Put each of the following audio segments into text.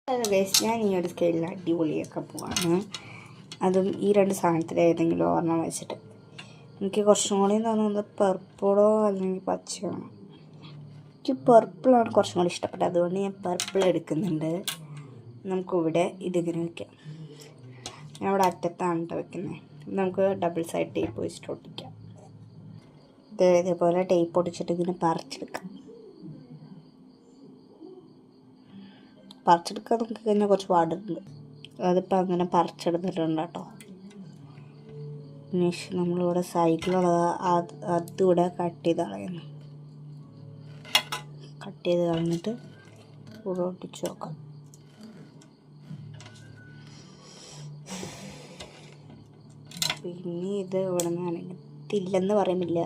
Hello guys, ഞാൻ ഈ ഒരു സ്കെയിലിൽ അടിപൊളിയൊക്കെ പോവാണ്. അതും ഈ രണ്ട് സാധനത്തിൽ ഏതെങ്കിലും ഒരെണ്ണം വെച്ചിട്ട്. എനിക്ക് കുറച്ചും കൂടി തോന്നുന്നത് പർപ്പിളോ അല്ലെങ്കിൽ പച്ചയോ. എനിക്ക് പർപ്പിളാണ് കുറച്ചും കൂടി ഇഷ്ടപ്പെട്ടത്, അതുകൊണ്ട് ഞാൻ പർപ്പിൾ എടുക്കുന്നുണ്ട്. നമുക്കിവിടെ ഇതിങ്ങനെ വയ്ക്കാം. ഞാൻ ഇവിടെ അറ്റത്താണ് വയ്ക്കുന്നത്. നമുക്ക് ഡബിൾ സൈഡ് ടേപ്പ് വെച്ചിട്ട് ഒട്ടിക്കാം. ഇതേപോലെ ടേപ്പ് ഒട്ടിച്ചിട്ട് ഇങ്ങനെ പറിച്ചെടുക്കാം. പറിച്ചെടുക്കാൻ നമുക്ക് തന്നെ കുറച്ച് പാടുണ്ട്. അതിപ്പോൾ അങ്ങനെ പറിച്ചെടുത്തിട്ടുണ്ട് കേട്ടോ. ശേഷം നമ്മളിവിടെ സൈഡിലുള്ളത് അതുകൂടെ കട്ട് ചെയ്ത് കളയുന്നു. കട്ട് ചെയ്ത് കളഞ്ഞിട്ട് ഇവിടെ ഒട്ടിച്ച് നോക്കാം. പിന്നെ ഇത് ഇവിടെ നിന്നാണെങ്കിൽ ഇല്ലെന്ന് പറയുന്നില്ല,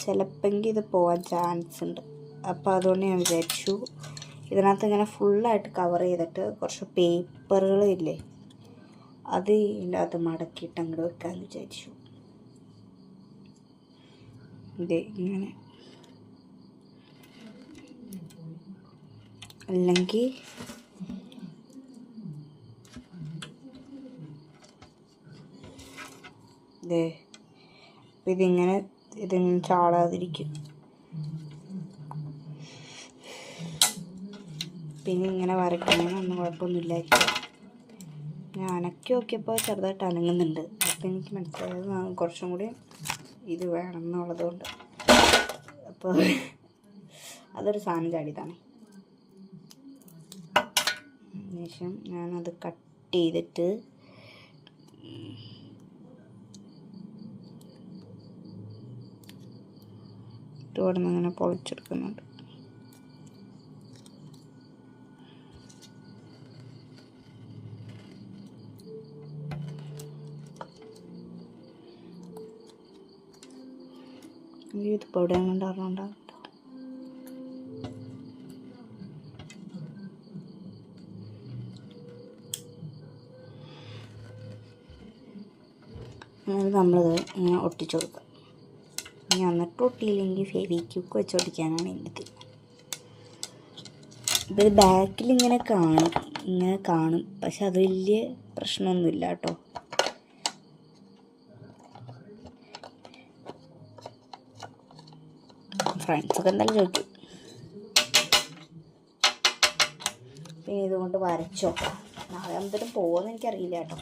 ചിലപ്പോൾ ഇത് പോകാൻ ചാൻസ് ഉണ്ട്. അപ്പോൾ അതുകൊണ്ട് ഞാൻ വിചാരിച്ചു ഇതിനകത്ത് ഇങ്ങനെ ഫുള്ളായിട്ട് കവർ ചെയ്തിട്ട് കുറച്ച് പേപ്പറുകളില്ലേ, അത് ഇതിൻ്റെ അകത്ത് മടക്കിയിട്ട് അങ്ങോട്ട് വെക്കാമെന്ന് വിചാരിച്ചു. ഇത് ഇങ്ങനെ, അല്ലെങ്കിൽ ഇതിങ്ങനെ ചാടാതിരിക്കും. പിന്നെ ഇങ്ങനെ വരയ്ക്കണമെന്നൊന്നും കുഴപ്പമൊന്നുമില്ലായിരിക്കും. ഞാൻ അനക്കി നോക്കിയപ്പോൾ ചെറുതായിട്ട് അനങ്ങുന്നുണ്ട്. അപ്പോൾ എനിക്ക് മനസ്സിലായത് കുറച്ചും കൂടി ഇത് വേണം എന്നുള്ളത് കൊണ്ട്. അപ്പോൾ അതൊരു സാധനം ചാടിയതാണ്. ശേഷം ഞാനത് കട്ട് ചെയ്തിട്ട് ഇവിടെ നിന്ന് അങ്ങനെ പൊളിച്ചെടുക്കുന്നുണ്ട്. ഇതിപ്പോൾ ഇവിടെ കൊണ്ടാറുണ്ടാവും. നമ്മളിത് ഇങ്ങനെ ഒട്ടിച്ചു കൊടുക്കുക. ഇനി എന്നിട്ട് ഒട്ടിയില്ലെങ്കിൽ ഫെവിക്വിക്ക് വെച്ച് ഒട്ടിക്കാനാണ് എൻ്റെ തീരുമാനം. ഇപ്പോൾ ഇത് ബാക്കിൽ ഇങ്ങനെ കാണും, പക്ഷെ അത് വലിയ പ്രശ്നമൊന്നുമില്ല കേട്ടോ. ഫ്രണ്ട്സൊക്കെ എന്തായാലും ചോദിക്കും. പിന്നെ ഇതുകൊണ്ട് വരച്ചോ, നാളെ എന്തെങ്കിലും പോകുമെന്ന് എനിക്കറിയില്ല കേട്ടോ.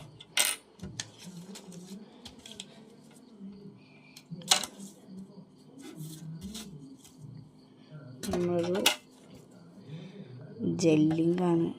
നമ്മളൊരു ജെല്ലിങ്ങാണ്